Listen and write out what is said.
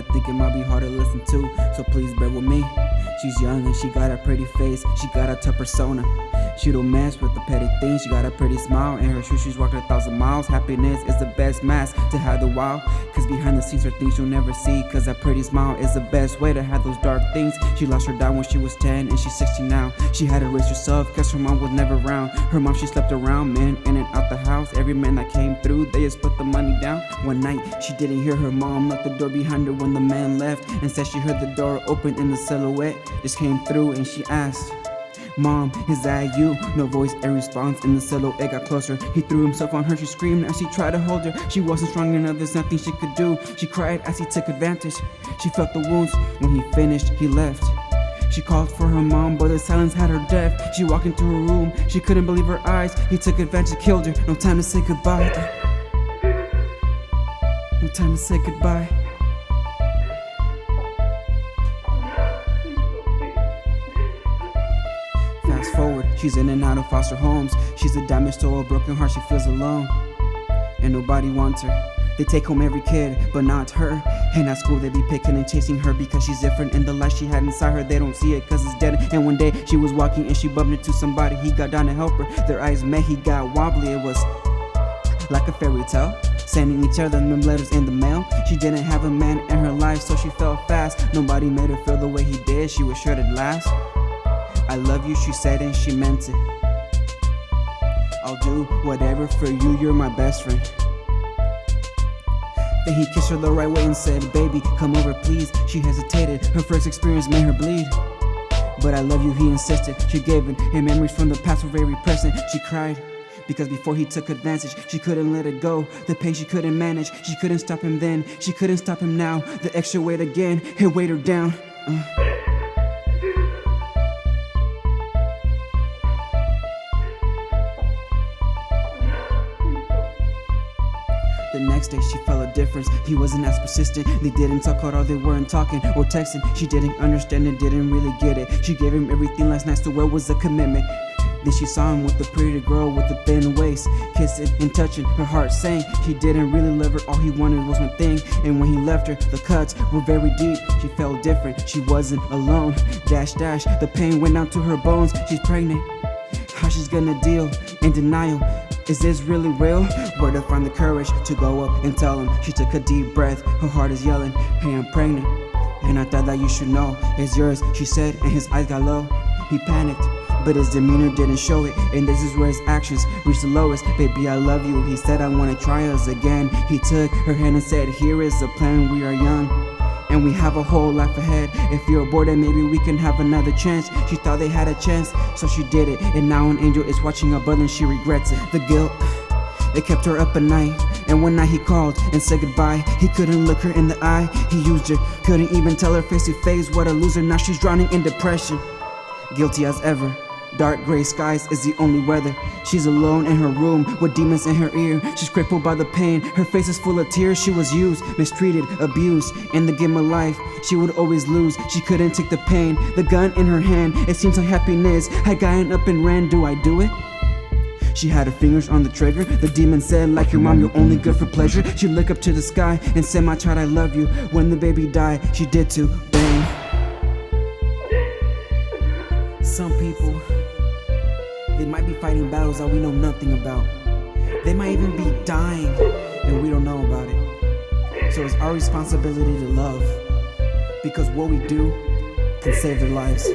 I think it might be hard to listen to, so please bear with me. She's young and she got a pretty face, she got a tough persona. She don't mess with the petty things, she got a pretty smile. And her shoes, she's walked 1,000 miles. Happiness is the best mask to hide the wow, cause behind the scenes are things you'll never see. Cause that pretty smile is the best way to hide those dark things. She lost her dad when she was 10 and she's 16 now. She had to raise herself cause her mom was never around. Her mom, she slept around men in and out the house. Every man that came through, they just put the money down. One night, she didn't hear her mom lock the door behind her when the man left. Instead, she heard the door open and the silhouette just came through and she asked, "Mom, is that you?" No voice and response, and the silhouette got closer. He threw himself on her, she screamed as he tried to hold her. She wasn't strong enough, there's nothing she could do. She cried as he took advantage. She felt the wounds. When he finished, he left. She called for her mom, but the silence had her deaf. She walked into her room, she couldn't believe her eyes. He took advantage, killed her, no time to say goodbye. No time to say goodbye. Fast forward, she's in and out of foster homes. She's a damaged soul, a broken heart, she feels alone. And nobody wants her. They take home every kid, but not her. And at school they be picking and chasing her because she's different. And the light she had inside her, they don't see it cause it's dead. And one day she was walking and she bumped into somebody. He got down to help her, their eyes met, he got wobbly. It was like a fairy tale, sending each other them letters in the mail. She didn't have a man in her life, so she fell fast. Nobody made her feel the way he did, she was sure to last. "I love you," she said, and she meant it. "I'll do whatever for you, you're my best friend." Then he kissed her the right way and said, "Baby, come over please." She hesitated, her first experience made her bleed. "But I love you," he insisted. She gave him memories from the past were very present. She cried because before he took advantage, she couldn't let it go. The pain she couldn't manage, she couldn't stop him then, she couldn't stop him now. The extra weight again, it weighed her down. The next day she felt a difference. He wasn't as persistent. They didn't talk at all, they weren't talking or texting. She didn't understand and didn't really get it. She gave him everything last night, so where was the commitment? Then she saw him with the pretty girl with the thin waist, kissing and touching, her heart sank. He didn't really love her, all he wanted was one thing. And when he left her, the cuts were very deep. She felt different, she wasn't alone. Dash dash, the pain went down to her bones. She's pregnant, how she's gonna deal? In denial, is this really real? Where to find the courage to go up and tell him? She took a deep breath, her heart is yelling, "Hey, I'm pregnant, and I thought that you should know. It's yours," she said, and his eyes got low. He panicked, but his demeanor didn't show it. And this is where his actions reached the lowest. "Baby, I love you," he said, "I wanna try us again." He took her hand and said, "Here is the plan, we are young and we have a whole life ahead. If you're bored, then maybe we can have another chance." She thought they had a chance, so she did it. And now an angel is watching her brother and she regrets it. The guilt, it kept her up at night. And one night he called and said goodbye. He couldn't look her in the eye, he used her. Couldn't even tell her face to face, what a loser. Now she's drowning in depression, guilty as ever. Dark gray skies is the only weather. She's alone in her room with demons in her ear. She's crippled by the pain, her face is full of tears. She was used, mistreated, abused. In the game of life, she would always lose. She couldn't take the pain, the gun in her hand. It seems like happiness had gotten up and ran. Do I do it? She had her fingers on the trigger. The demon said, "Like your mom, you're only good for pleasure." She looked up to the sky and said, "My child, I love you." When the baby died, she did too. Bang. Some people, they might be fighting battles that we know nothing about. They might even be dying and we don't know about it. So it's our responsibility to love, because what we do can save their lives.